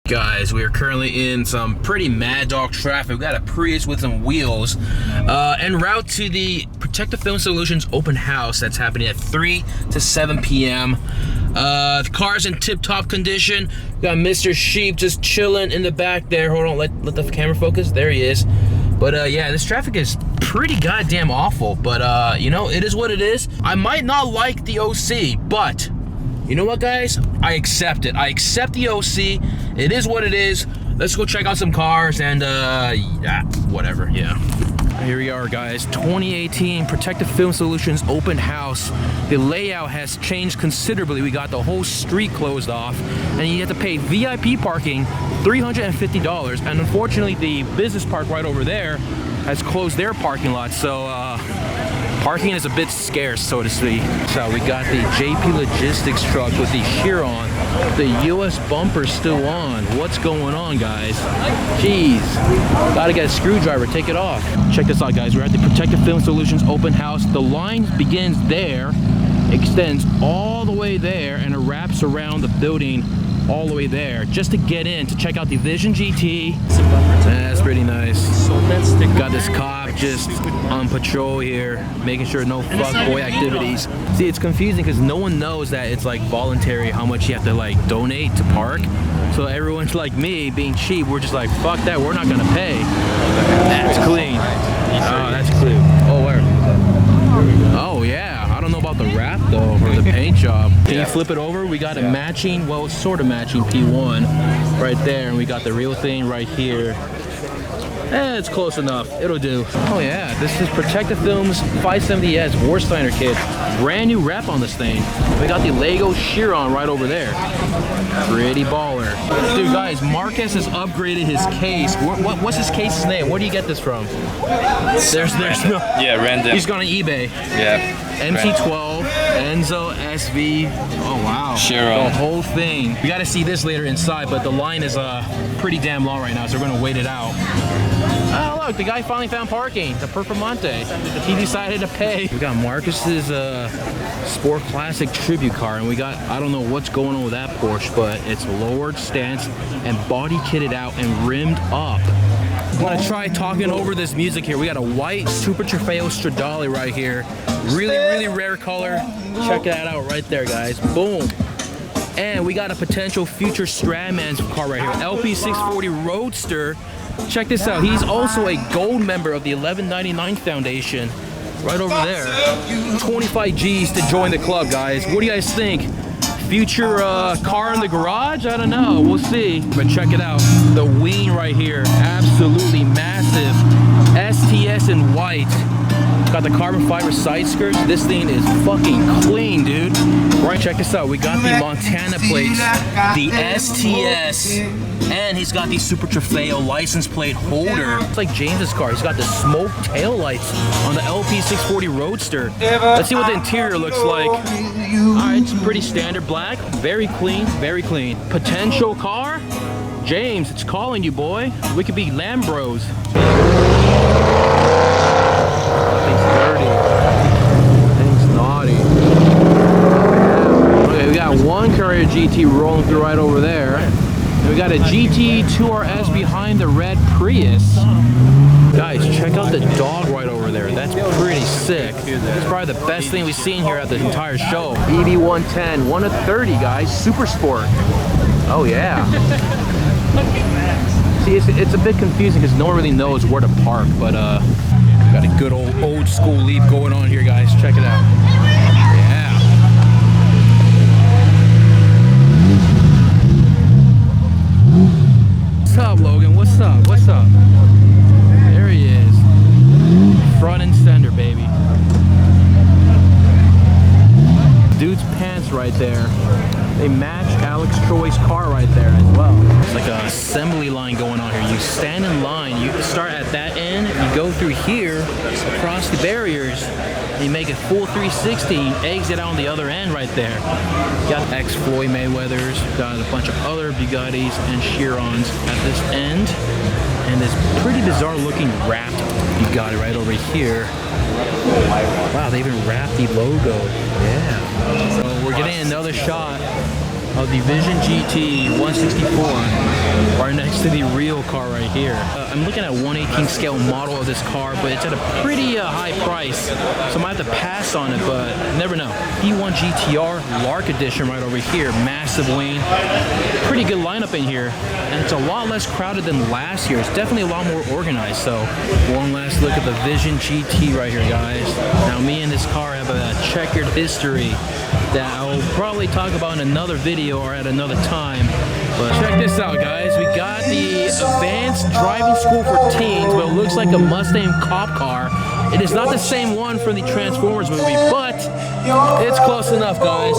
Guys, we are currently in some pretty mad dog traffic. We got a Prius with some wheels en route to the Protective Film Solutions open house that's happening at 3 to 7 p.m. The car's in tip-top condition. We got Mr. Sheep just chilling in the back there. Hold on, let the camera focus. There he is. But yeah, this traffic is pretty goddamn awful. But you know, it is what it is. I might not like the OC, but you know what, guys? I accept it. I accept the OC. It is what it is. Let's go check out some cars and yeah, whatever, yeah. Here we are, guys. 2018 Protective Film Solutions open house. The layout has changed considerably. We got the whole street closed off, and you have to pay VIP parking, $350. And unfortunately, the business park right over there has closed their parking lot. So parking is a bit scarce, so to speak. So we got the JP Logistics truck with the Chiron. The US bumper's still on. What's going on, guys? Jeez. Gotta get a screwdriver, take it off. Check this out, guys. We're at the Protective Film Solutions open house. The line begins there, extends all the way there, and it wraps around the building all the way there just to get in to check out the Vision GT. That's pretty nice. Got this cop just on patrol here, making sure no fuckboy activities. See, it's confusing because no one knows that it's like voluntary how much you have to like donate to park. So everyone's like me, being cheap, we're just like, fuck that, we're not gonna pay. That's clean. Oh, that's clean. Oh, where? Oh yeah. I don't know about the wrap though, or the paint job. Can you flip it over? We got a matching, well, sort of matching P1 right there, and we got the real thing right here. It's close enough. It'll do. Oh yeah, this is Protective Films 570S Warsteiner kit. Brand new wrap on this thing. We got the Lego Chiron right over there. Pretty baller. Dude, guys, Marcus has upgraded his case. What's his case's name? Where do you get this from? There's no. Yeah, random. He's gone on eBay. Yeah. MC12, Enzo, SV. Oh wow. Chiron. The whole thing. We got to see this later inside, but the line is pretty damn long right now, so we're gonna wait it out. Oh look, the guy finally found parking. The Performante. He decided to pay. We got Marcus's Sport Classic Tribute car, and we got, I don't know what's going on with that Porsche, but it's lowered stance and body kitted out and rimmed up. I'm gonna try talking over this music here. We got a white Super Trofeo Stradale right here. Really, really rare color. Check that out right there, guys. Boom. And we got a potential future Stradman's car right here. LP640 Roadster. Check this out. He's also a gold member of the 1199 Foundation. Right over there. 25 G's to join the club, guys. What do you guys think? Future car in the garage? I don't know. We'll see. But check it out. The wing right here. Absolutely massive. STS in white. Got the carbon fiber side skirts. This thing is fucking clean, dude. Right, check this out. We got the Montana plates, the STS, and he's got the Super Trofeo license plate holder. It's like James's car. He's got the smoke tail lights on the LP640 Roadster. Let's see what the interior looks like. All right, it's pretty standard black. Very clean, very clean. Potential car? James, it's calling you, boy. We could be Lambros. We got one Courier GT rolling through right over there. And we got a GT 2RS behind the red Prius. Guys, check out the dog right over there. That's pretty sick. It's probably the best thing we've seen here at the entire show. EV110, 1 of 30, guys. Super Sport. Oh, yeah. See, it's a bit confusing because no one really knows where to park, but got a good old school Leap going on here, guys. Check it out. What's up, Logan? What's up? What's up? There he is. Front and center, baby. Dude's pants right there. They match Alex Troy's car right there as well. It's like an assembly line going on here. You stand in line, you start at that end, you go through here, across the barriers, and you make a full 360, exit out on the other end right there. Got ex-Floyd Mayweathers, got a bunch of other Bugattis and Chirons at this end, and this pretty bizarre looking wrapped Bugatti right over here. Wow, they even wrapped the logo. Yeah. So we're getting another shot of the Vision GT 164 right next to the real car right here. I'm looking at 1/18 scale model of this car, but it's at a pretty high price, so I might have to pass on it, but never know. E1 GTR Lark Edition right over here, massive wing, pretty good lineup in here, and it's a lot less crowded than last year. It's definitely a lot more organized. So one last look at the Vision GT right here, guys. Now me and this car have a checkered history that I will probably talk about in another video or at another time. But check this out, guys. We got the Advanced Driving School for Teens, but it looks like a Mustang cop car. It is not the same one from the Transformers movie, but it's close enough, guys.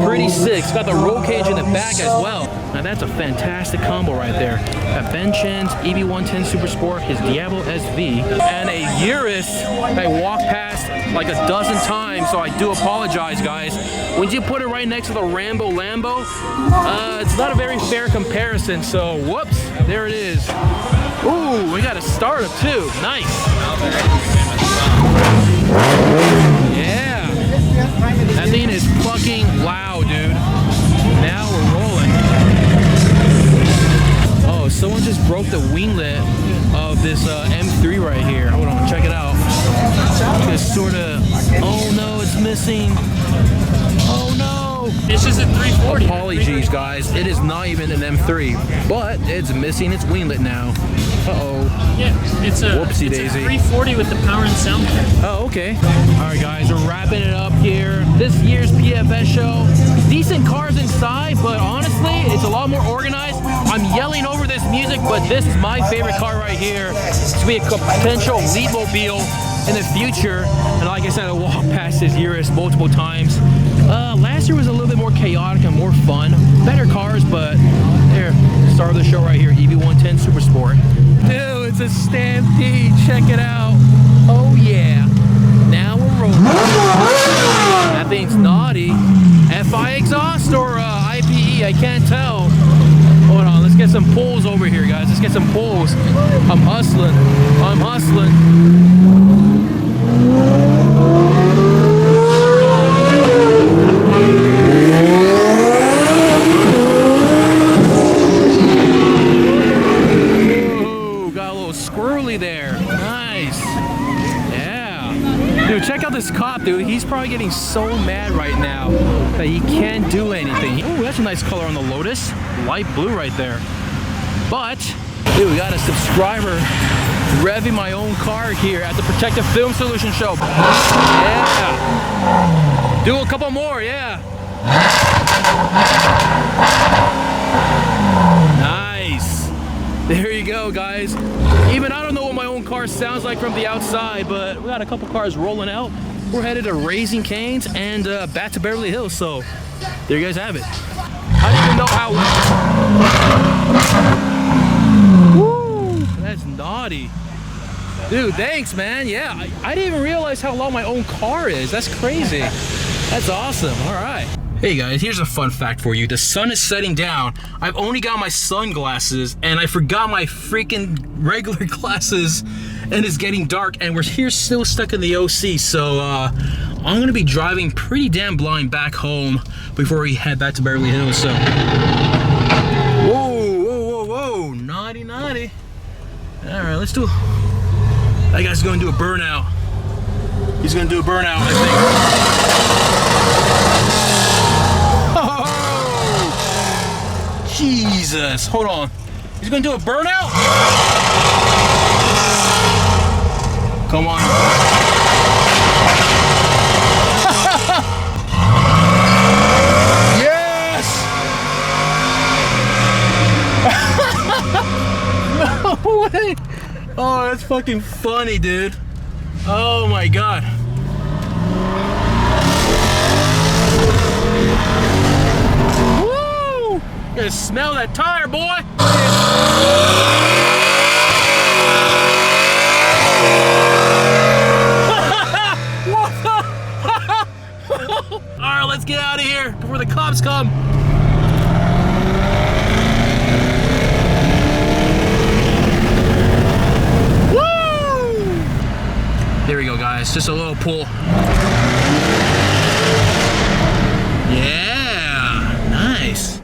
Pretty sick. It's got the roll cage in the back as well. Now that's a fantastic combo right there. Got Ben Chen's EB110 Super Sport, his Diablo SV, and a Urus I walked past like a dozen times, so I do apologize, guys. When you put it right next to the Rambo Lambo, it's not a very fair comparison, so whoops, there it is. Ooh, we got a startup too. Nice. Yeah. That thing is fucking loud, dude. Now we're rolling. Oh, someone just broke the winglet of this M3 right here. Hold on, check it out. Just sort of, oh no, it's missing. Oh no. It's just a 340. Apologies, guys. It is not even an M3, but it's missing its winglet now. Uh-oh. Yeah, it's a whoopsie it's daisy. A 340 with the power and sound. Oh, okay. All right, guys, we're wrapping it up here. This year's PFS show. Decent cars inside, but honestly, it's a lot more organized. I'm yelling over this music, but this is my favorite car right here. It's gonna be a potential Leapmobile in the future. And like I said, I walked past this Urus multiple times. Last year was a little bit more chaotic and more fun. Better cars, but there, star of the show right here, EB110 Super Sport. Dude, it's a Stampede. Check it out. Oh yeah. Now we're rolling. That thing's naughty. FI exhaust or IPE, I can't tell. Hold on, let's get some pulls over here, guys. Let's get some pulls. I'm hustling. I'm hustling. Ooh, got a little squirrely there. Nice. Yeah. Dude, check out this cop, dude. He's probably getting so mad right now that he can't do anything. Ooh, that's a nice color on the Lotus. Light blue right there. But, dude, we got a subscriber revving my own car here at the Protective Film Solution Show. Yeah. Do a couple more, yeah. Nice. There you go, guys. Even I don't know what my own car sounds like from the outside, but we got a couple cars rolling out. We're headed to Raising Cane's and back to Beverly Hills, so there you guys have it. I don't even know how. Woo, that's naughty. Dude, thanks, man. Yeah, I didn't even realize how long my own car is. That's crazy. That's awesome. All right. Hey guys, here's a fun fact for you. The sun is setting down. I've only got my sunglasses and I forgot my freaking regular glasses, and it's getting dark and we're here still stuck in the OC. So I'm gonna be driving pretty damn blind back home before we head back to Beverly Hills. So whoa, whoa, whoa, whoa, naughty, naughty. All right, let's do. That guy's gonna do a burnout. He's gonna do a burnout, I think. Oh, Jesus, hold on. He's gonna do a burnout? Come on. Yes! No way! Oh, that's fucking funny, dude. Oh my God. Woo! You gotta smell that tire, boy. All right, let's get out of here before the cops come. There we go, guys. Just a little pull.